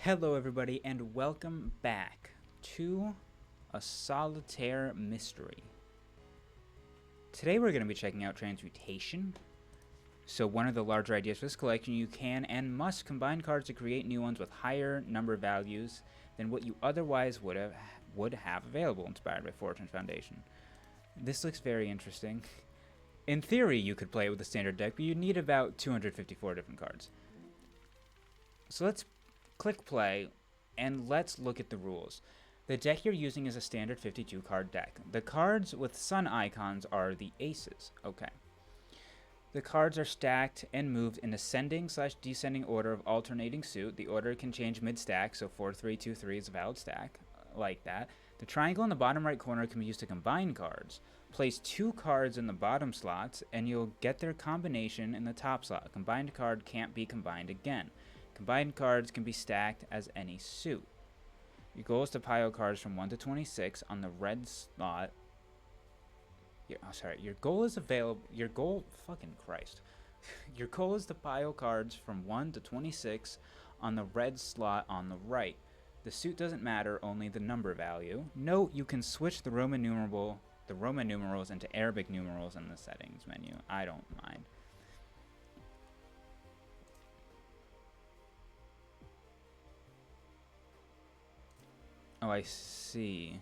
Hello, everybody, and welcome back to a Solitaire mystery. Today, we're going to be checking out transmutation. So, one of the larger ideas for this collection, you can and must combine cards to create new ones with higher number values than what you otherwise would have available, inspired by Fortune's Foundation. This looks very interesting. In theory, you could play it with a standard deck, but you'd need about 254 different cards. So let's click play, and let's look at the rules. The deck you're using is a standard 52 card deck. The cards with sun icons are the aces. Okay. The cards are stacked and moved in ascending/descending order of alternating suit. The order can change mid-stack, so 4-3-2-3 is a valid stack, like that. The triangle in the bottom right corner can be used to combine cards. Place 2 cards in the bottom slots, and you'll get their combination in the top slot. A combined card can't be combined again. Combined cards can be stacked as any suit. Your goal is to pile cards from 1 to 26 on the red slot. Your goal is available. Your goal is to pile cards from 1 to 26 on the red slot on the right. The suit doesn't matter, only the number value. Note you can switch the Roman numerals into Arabic numerals in the settings menu. I don't mind. Oh, I see.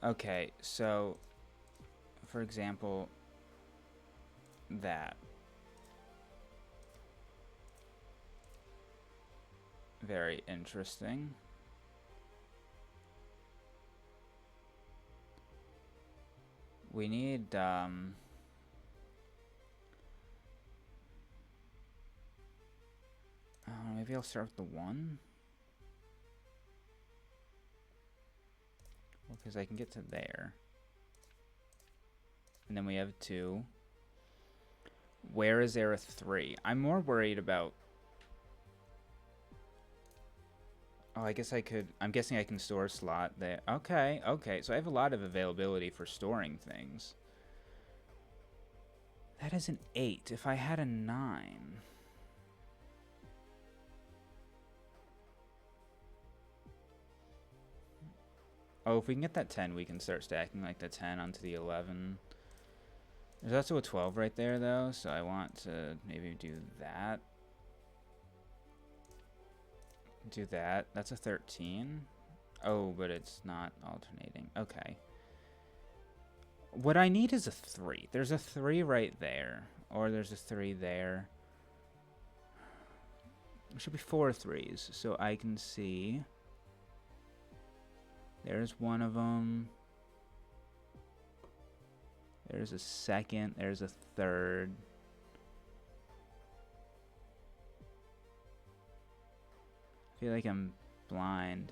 Okay, so, for example, that. Very interesting. We need, maybe I'll start with the 1. Well, because I can get to there. And then we have 2. Where is there a 3? I'm more worried about... Oh, I guess I could... I'm guessing I can store a slot there. Okay, okay. So I have a lot of availability for storing things. That is an 8. If I had a 9... Oh, if we can get that 10, we can start stacking like the 10 onto the 11. There's also a 12 right there, though, so I want to maybe do that. Do that. That's a 13. Oh, but it's not alternating. Okay. What I need is a 3. There's a 3 right there, or there's a 3 there. There should be 4 3s, so I can see... There's one of them. There's a second. There's a third. I feel like I'm blind.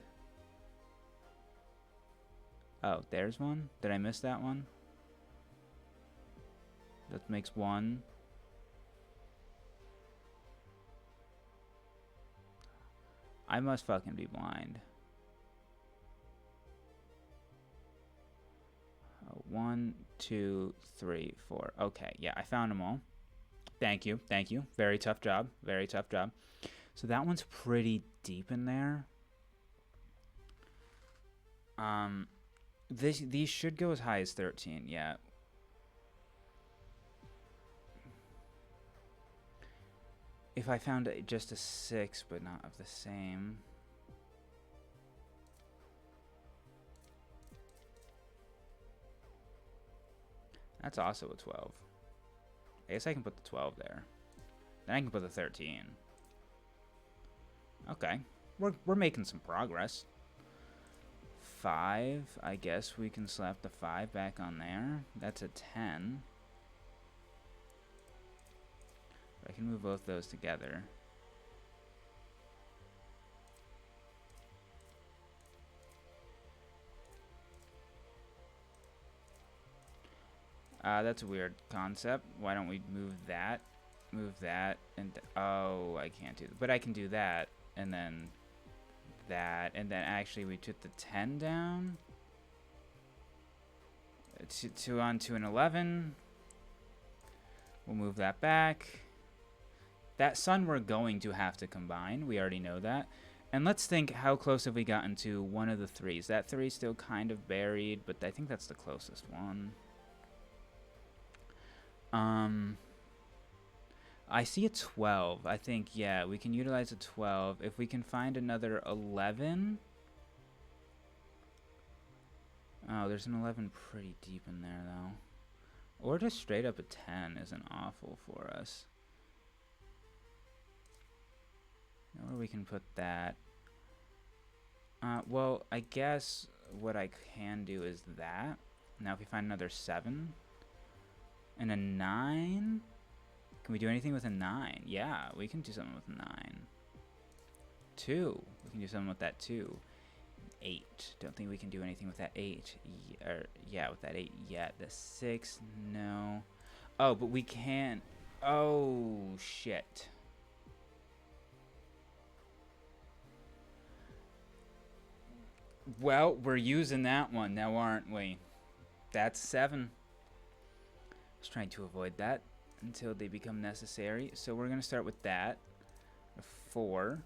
Oh, there's one. Did I miss that one? That makes 1. I must fucking be blind. 1, 2, 3, 4. Okay, yeah, I found them all. Thank you, thank you. Very tough job, very tough job. So that one's pretty deep in there. These should go as high as 13, yeah. If I found just a 6, but not of the same... That's also a 12. I guess I can put the 12 there. Then I can put the 13. Okay. We're making some progress. 5. I guess we can slap the 5 back on there. That's a 10. I can move both those together. That's a weird concept. Why don't we move that, and oh, I can't do that. But I can do that, and then that, and then actually we took the 10 down. 2 on to an 11. We'll move that back. That sun we're going to have to combine. We already know that. And let's think, how close have we gotten to one of the threes? That three's still kind of buried, but I think that's the closest one. I see a 12. I think, yeah, we can utilize a 12. If we can find another 11. Oh, there's an 11 pretty deep in there, though. Or just straight up a 10 isn't awful for us. Or we can put that. Well, I guess what I can do is that. Now if we find another 7 and a 9, can we do anything with a 9? Yeah, we can do something with a 9. 2, we can do something with that 2. 8, don't think we can do anything with that 8. Yeah, with that 8 yet. The 6, no. Oh, but we can. Oh, shit. Well, we're using that one now, aren't we? That's 7. I was trying to avoid that until they become necessary. So we're going to start with that. A 4.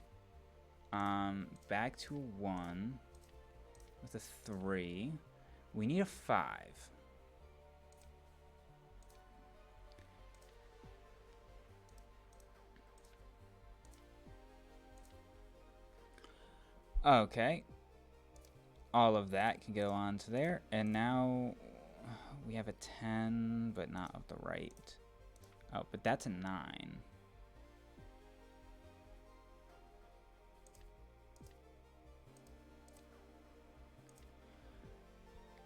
Back to 1. With a 3. We need a 5. Okay. All of that can go on to there. And now we have a 10, but not of the right. Oh, but that's a 9.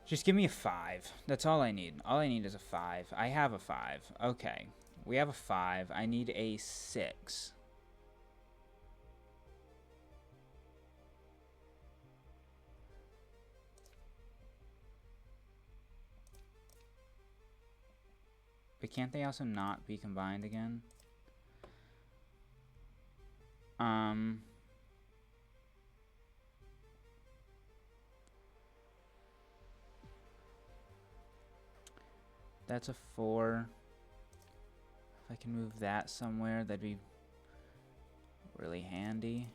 Just give me a 5. That's all I need. All I need is a 5. I have a 5. Okay. We have a 5. I need a 6. But can't they also not be combined again? That's a 4. If I can move that somewhere, that'd be really handy.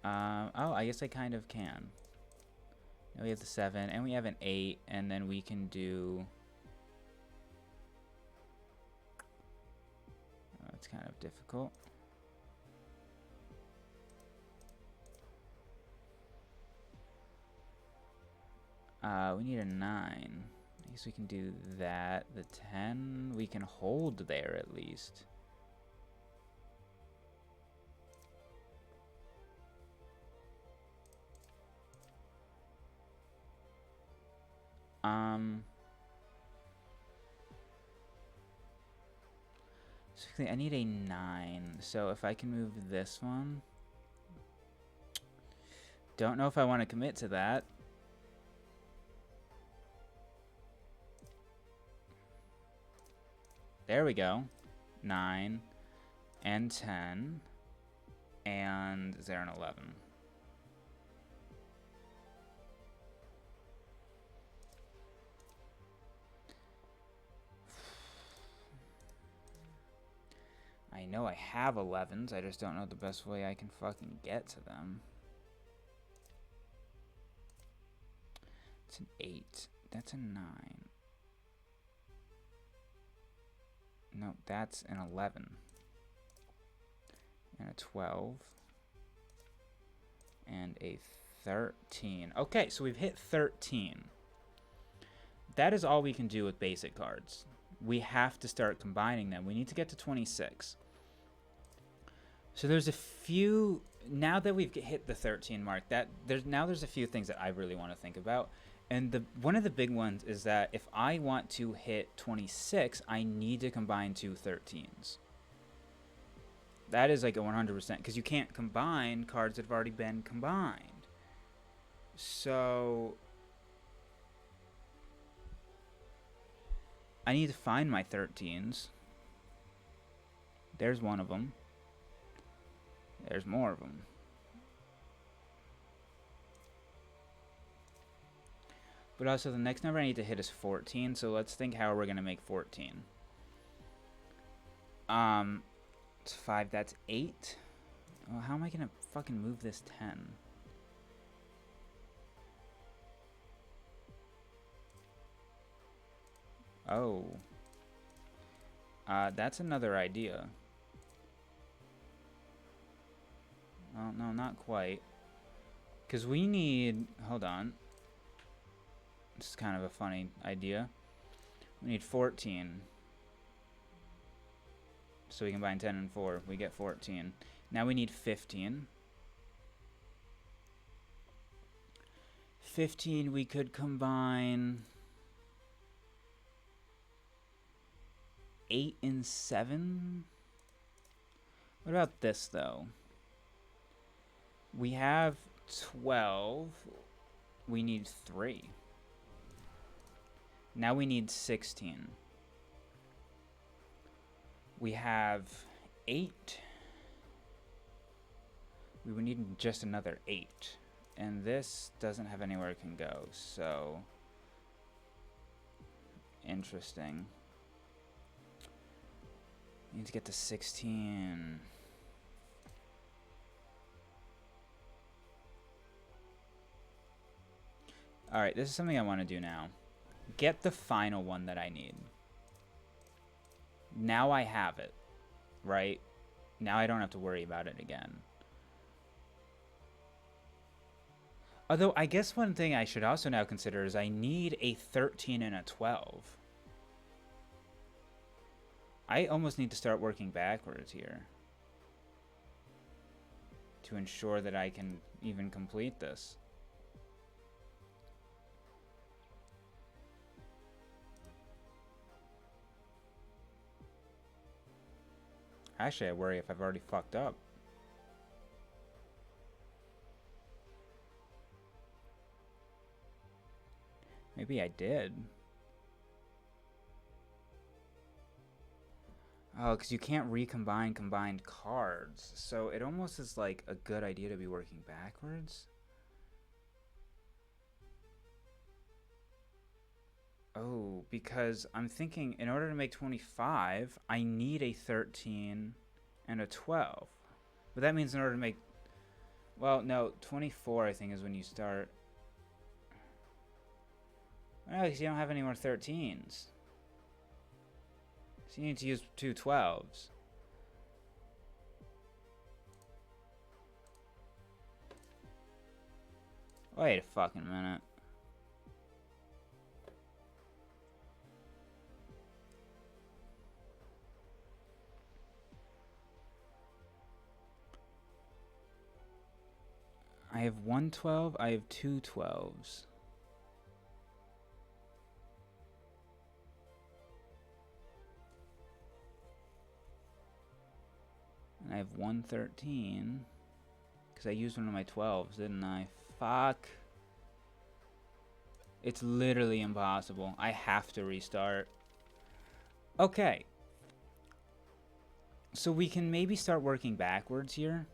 Oh, I guess I kind of can. Now we have the 7, and we have an 8, and then we can do... Oh, it's kind of difficult. We need a 9. I guess we can do that. The 10, we can hold there at least. So I need a 9. So if I can move this one. Don't know if I want to commit to that. There we go. 9 and 10 and 0 and 11. I know I have 11s, I just don't know the best way I can fucking get to them. It's an 8. That's a 9. No, that's an 11. And a 12. And a 13. Okay, so we've hit 13. That is all we can do with basic cards. We have to start combining them. We need to get to 26. So there's a few... Now that we've hit the 13 mark, there's a few things that I really want to think about. And one of the big ones is that if I want to hit 26, I need to combine 2 13s. That is like a 100%, because you can't combine cards that have already been combined. So I need to find my 13s. There's one of them. There's more of them. But also the next number I need to hit is 14, so let's think how we're going to make 14. It's 5. That's 8. Oh, how am I gonna fucking move this 10? Oh. That's another idea. Well, no, not quite. Because we need... Hold on. This is kind of a funny idea. We need 14. So we combine 10 and 4. We get 14. Now we need 15. 15 we could combine... 8 and 7? What about this, though? We have 12. We need 3. Now we need 16. We have 8. We would need just another 8. And this doesn't have anywhere it can go, so... Interesting. Need to get to 16. Alright, this is something I want to do now. Get the final one that I need. Now I have it, right? Now I don't have to worry about it again. Although, I guess one thing I should also now consider is I need a 13 and a 12. I almost need to start working backwards here to ensure that I can even complete this. Actually, I worry if I've already fucked up. Maybe I did. Oh, because you can't recombine combined cards. So it almost is like a good idea to be working backwards. Oh, because I'm thinking in order to make 25, I need a 13 and a 12. But that means in order to make... Well, no, 24 I think is when you start... No, because you don't have any more 13s. So you need to use 2 12s. Wait a fucking minute. I have 1 12, I have 2 12s. And I have 1 13. Because I used one of my 12s, didn't I? Fuck. It's literally impossible. I have to restart. Okay. So we can maybe start working backwards here.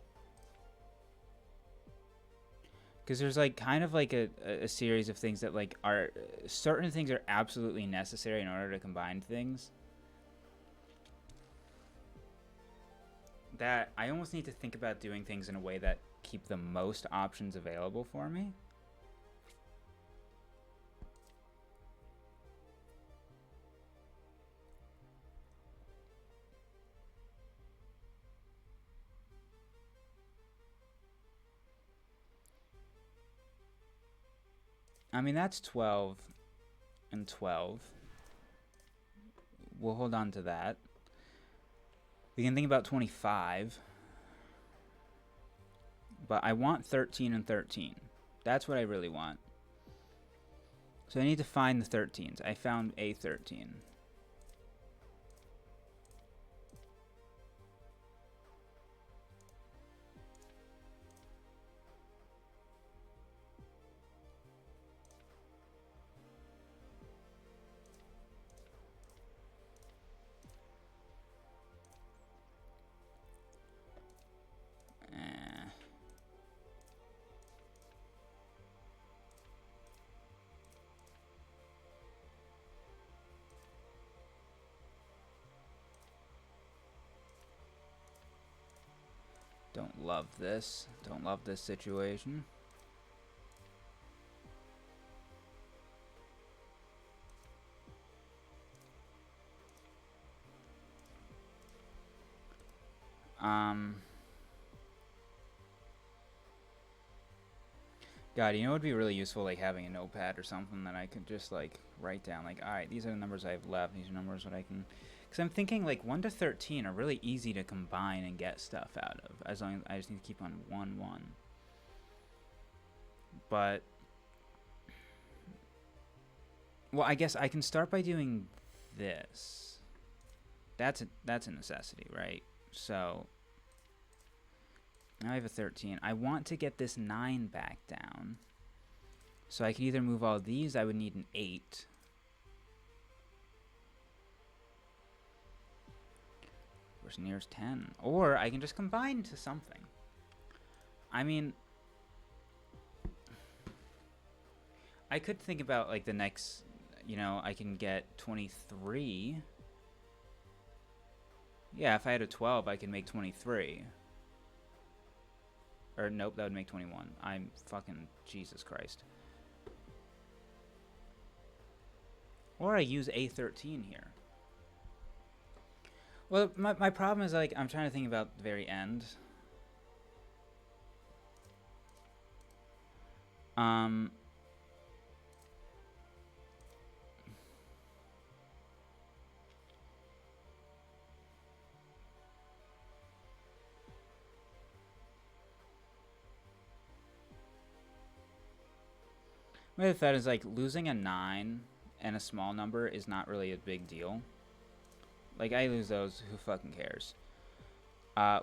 Because there's like kind of like a series of things that like are... certain things are absolutely necessary in order to combine things. That I almost need to think about doing things in a way that keep the most options available for me. I mean, that's 12 and 12. We'll hold on to that. We can think about 25. But I want 13 and 13. That's what I really want. So I need to find the 13s. I found a 13. Don't love this. Don't love this situation. God, you know what would be really useful, like having a notepad or something that I could just like write down, like, all right, these are the numbers I've left, these are numbers that I can, because I'm thinking like 1 to 13 are really easy to combine and get stuff out of, as long as I just need to keep on 1, 1. But, well, I guess I can start by doing this. That's a necessity, right? So now I have a 13. I want to get this 9 back down. So I could either move all these, I would need an 8. Where's nearest 10? Or I can just combine to something. I mean, I could think about like the next, you know, I can get 23. Yeah, if I had a 12, I can make 23. Or nope, that would make 21. I'm fucking Jesus Christ. Or I use A13 here. Well, my problem is, like, I'm trying to think about the very end. My thought is, like, losing a 9 and a small number is not really a big deal. Like, I lose those, who fucking cares?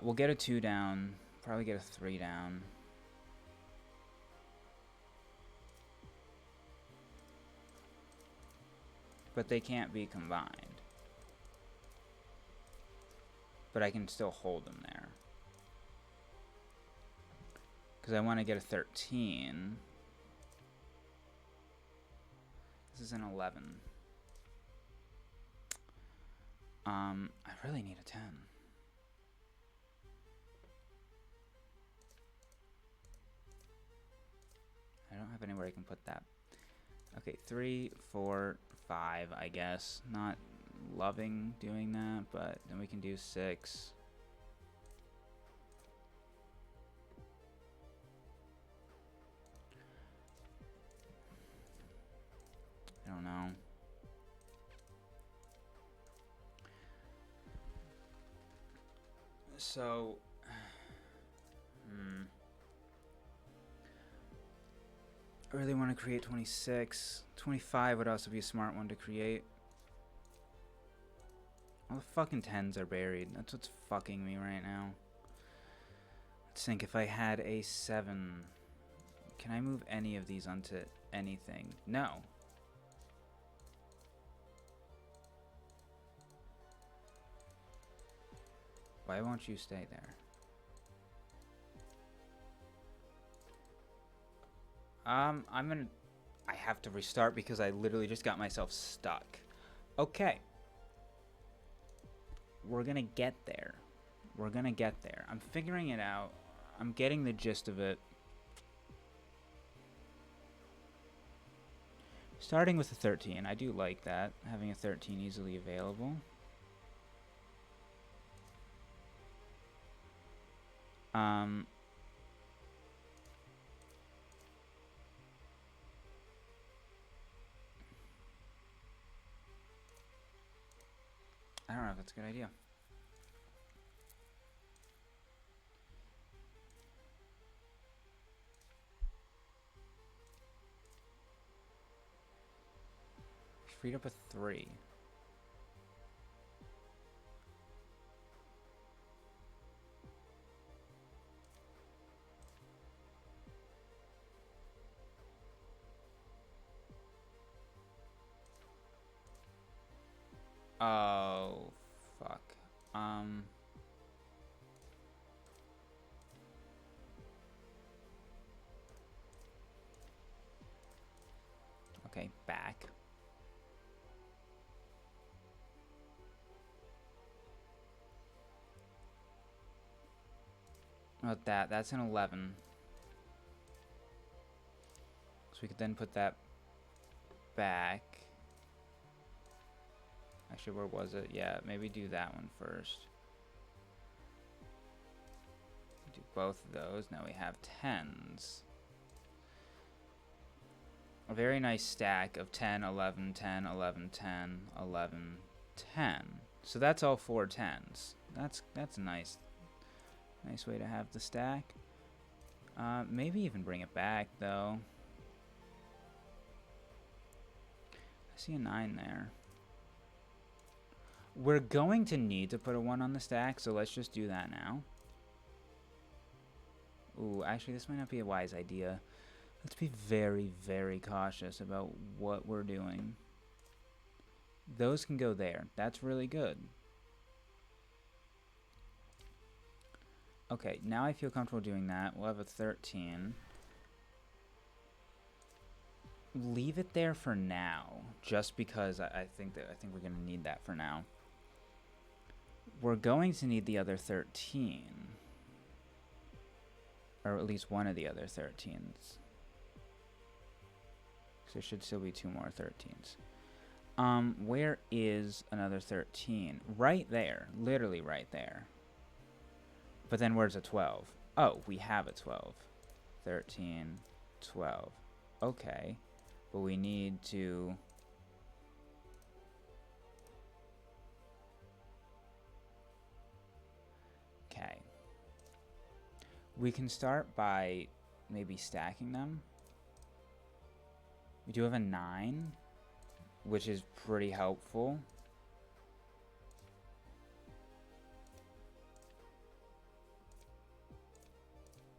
We'll get a 2 down, probably get a 3 down. But they can't be combined. But I can still hold them there. Because I want to get a 13. This is an 11. I really need a 10. I don't have anywhere I can put that. Okay, 3, 4, 5, I guess. Not loving doing that, but then we can do 6. I don't know. So, I really want to create 26. 25 would also be a smart one to create. All the fucking 10s are buried. That's what's fucking me right now. Let's think, if I had a 7, can I move any of these onto anything? No. Why won't you stay there? I have to restart because I literally just got myself stuck. Okay. We're gonna get there. We're gonna get there. I'm figuring it out. I'm getting the gist of it. Starting with a 13. I do like that. Having a 13 easily available. I don't know if that's a good idea. Freed up a 3. Oh, fuck. Okay, back. About that? That's an 11. So we could then put that back. Actually, where was it? Yeah, maybe do that one first. Do both of those. Now we have 10s. A very nice stack of 10, 11, 10, 11, 10, 11, 10. So that's all 4 10s. That's a nice way to have the stack. Maybe even bring it back, though. I see a 9 there. We're going to need to put a 1 on the stack, so let's just do that now. Ooh, actually, this might not be a wise idea. Let's be very, very cautious about what we're doing. Those can go there. That's really good. Okay, now I feel comfortable doing that. We'll have a 13. Leave it there for now, just because I think we're going to need that for now. We're going to need the other 13. Or at least one of the other 13s. So there should still be 2 more 13s. Where is another 13? Right there. Literally right there. But then where's a 12? Oh, we have a 12. 13, 12. Okay. But we need to... Okay. We can start by maybe stacking them. We do have a 9, which is pretty helpful.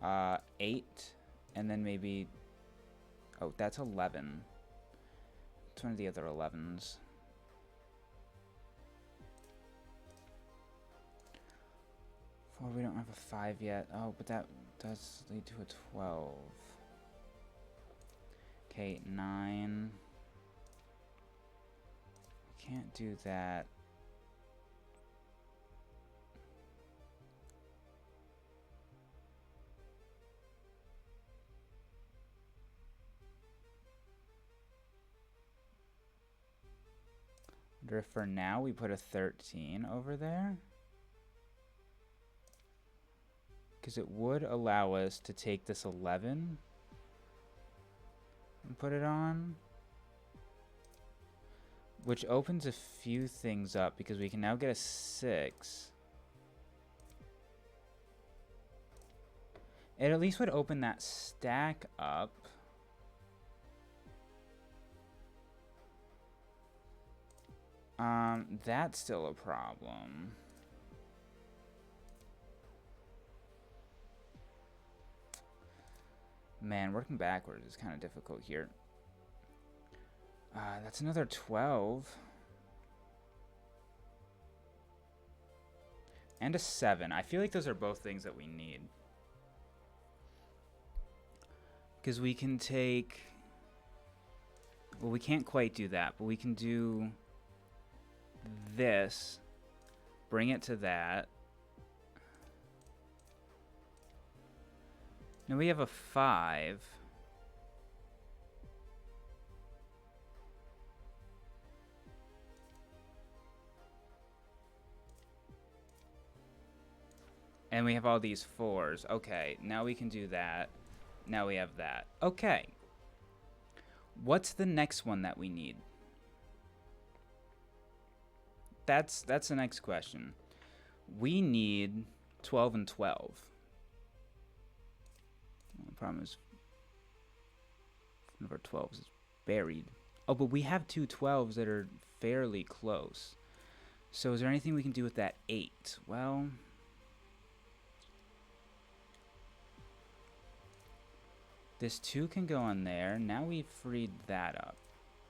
Uh, 8, and then maybe... Oh, that's 11. It's one of the other 11s. We don't have a 5 yet. Oh, but that does lead to a 12. Okay, 9. Can't do that. Wonder if for now we put a 13 over there. Because it would allow us to take this 11 and put it on. Which opens a few things up because we can now get a 6. It at least would open that stack up. That's still a problem. Man, working backwards is kind of difficult here. That's another 12. And a 7. I feel like those are both things that we need. Because we can take... Well, we can't quite do that, but we can do this. Bring it to that. Now we have a 5. And we have all these 4s. Okay, now we can do that. Now we have that. Okay. What's the next one that we need? That's the next question. We need 12 and 12. The problem is one of our 12s is buried. Oh, but we have 2 12s that are fairly close. So is there anything we can do with that 8? Well... This 2 can go on there. Now we've freed that up.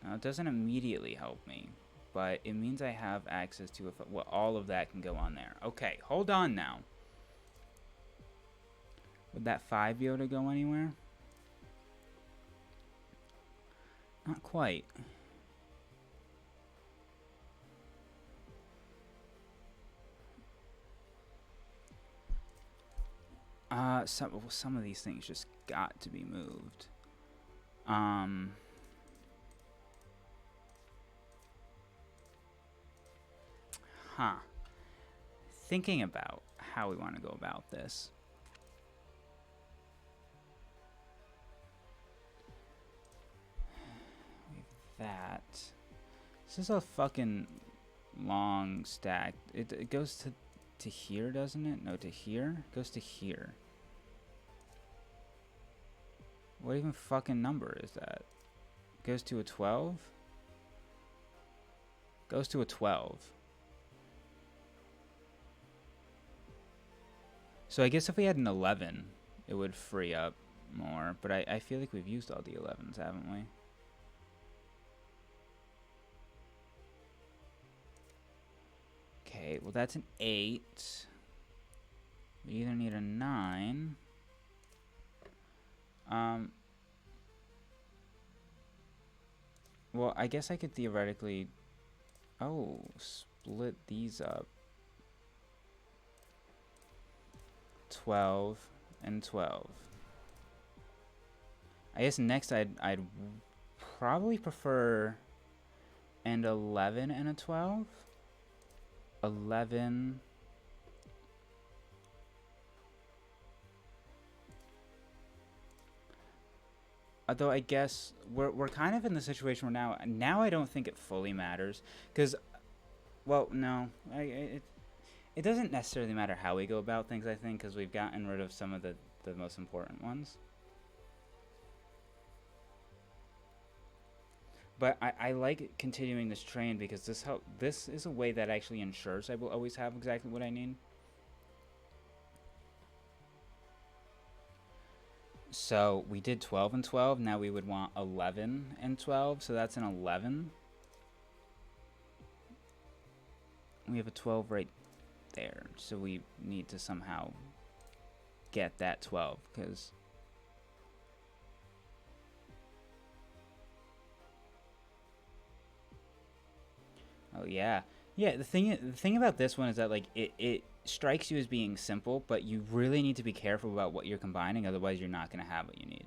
Now it doesn't immediately help me, but it means I have access to well, all of that can go on there. Okay, hold on now. Would that 5 be able to go anywhere? Not quite. Some of these things just got to be moved. Huh. Thinking about how we want to go about this. That. This is a fucking long stack. It goes to here, doesn't it? No, to here? It goes to here. What even fucking number is that? It goes to a 12? Goes to a 12. So I guess if we had an 11, it would free up more. But I feel like we've used all the 11s, haven't we? Okay, well that's an 8. We either need a 9. Well, I guess I could theoretically... Oh, split these up. 12 and 12. I guess next I'd probably prefer an 11 and a 12. 11. Although I guess we're kind of in the situation where now I don't think it fully matters, because, well, no, it doesn't necessarily matter how we go about things, I think, because we've gotten rid of some of the most important ones. But I like continuing this train because this is a way that actually ensures I will always have exactly what I need. So we did 12 and 12. Now we would want 11 and 12. So that's an 11. We have a 12 right there. So we need to somehow get that 12 because... Oh yeah. Yeah, the thing about this one is that like it strikes you as being simple, but you really need to be careful about what you're combining, otherwise you're not going to have what you need.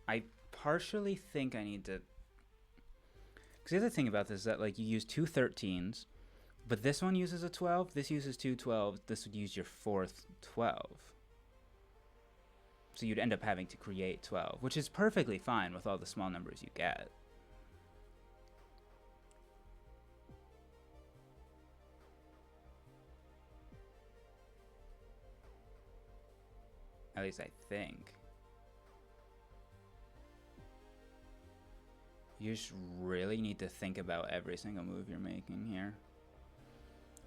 I partially think I need to... Because the other thing about this is that like you use two 13s, but this one uses a 12, this uses two 12s, this would use your fourth 12. So you'd end up having to create 12, which is perfectly fine with all the small numbers you get. At least I think. You just really need to think about every single move you're making here.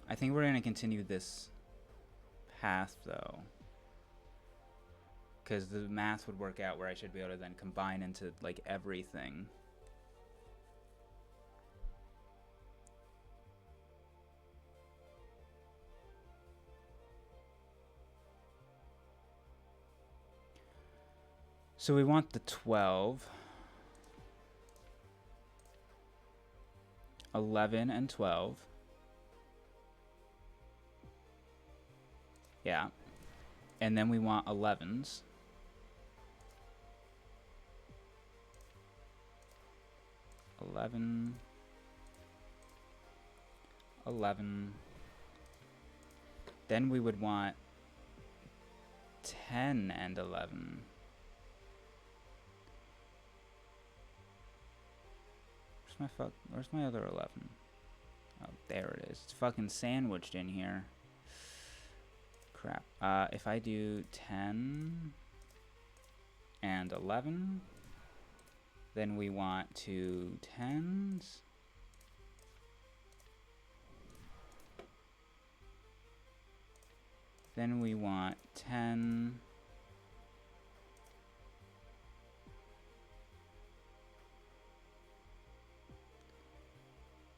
I think we're going to continue this path, though. Because the math would work out where I should be able to then combine into, like, everything. So we want the 12. 11 and 12. Yeah. And then we want 11s. 11. 11. Then we would want 10 and 11. Where's my other 11? Oh, there it is. It's fucking sandwiched in here. Crap. If I do 10 and 11, then we want two 10s. Then we want 10.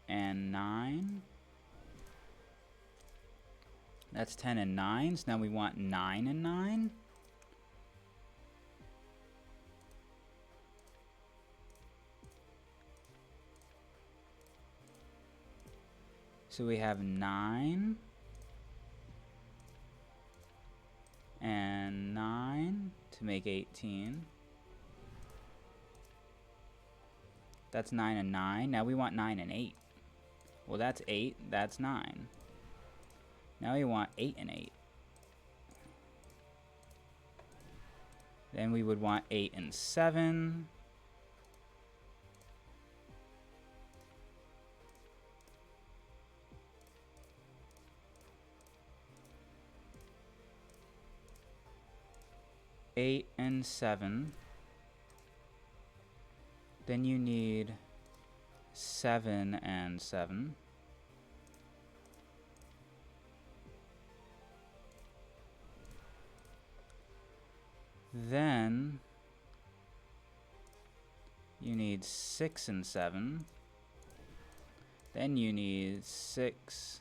And 9. That's 10 and 9s. Now we want 9 and 9. So we have 9 and 9 to make 18. That's 9 and 9. Now we want 9 and 8. Well, that's 8. That's 9. Now we want 8 and 8. Then we would want 8 and 7. Eight and 7. Then you need 7 and 7. Then you need 6 and 7. Then you need 6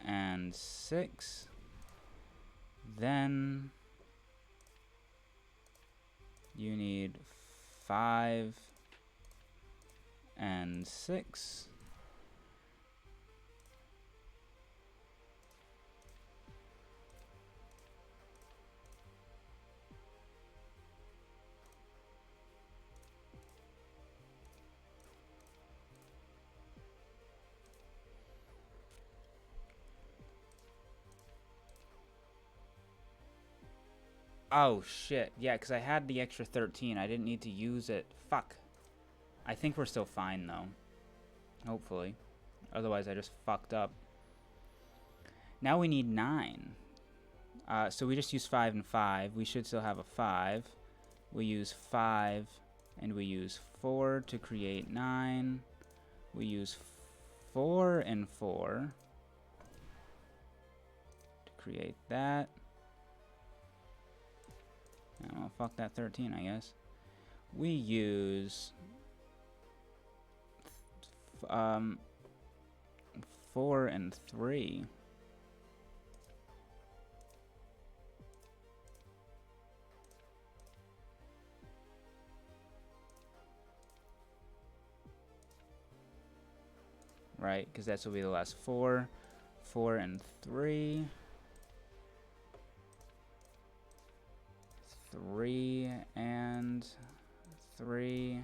and 6. Then you need 5 and 6. Oh, shit. Yeah, because I had the extra 13. I didn't need to use it. Fuck. I think we're still fine, though. Hopefully. Otherwise, I just fucked up. Now we need 9. So we just use 5 and 5. We should still have a 5. We use 5, and we use 4 to create 9. We use 4 and 4 to create that. Oh, fuck that 13, I guess. We use 4 and 3. Right, because that will be the last 4. 4 and 3. 3 and 3.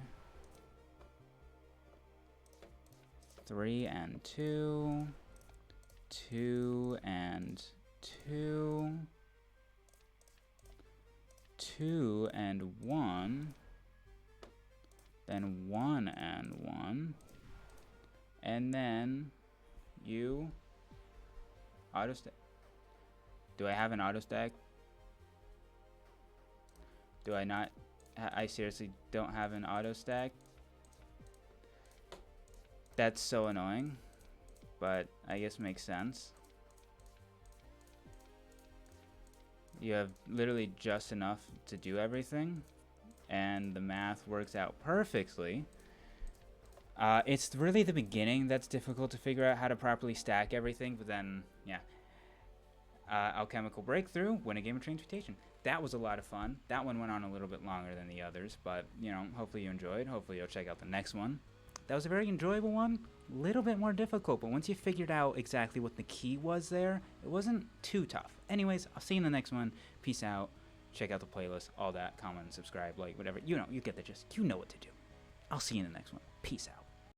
3 and 2. 2 and 2. 2 and 1. Then 1 and 1. And then you auto stack. Do I have an auto stack? Do I not? I seriously don't have an auto stack. That's so annoying, but I guess makes sense. You have literally just enough to do everything, and the math works out perfectly. It's really the beginning that's difficult to figure out how to properly stack everything, but then, yeah. Alchemical Breakthrough, win a game of Transmutation. That was a lot of fun. That one went on a little bit longer than the others, but, you know, hopefully you enjoyed. Hopefully you'll check out the next one. That was a very enjoyable one. A little bit more difficult, but once you figured out exactly what the key was there, it wasn't too tough. Anyways, I'll see you in the next one. Peace out. Check out the playlist, all that. Comment, subscribe, like, whatever. You know, you get the gist. You know what to do. I'll see you in the next one. Peace out.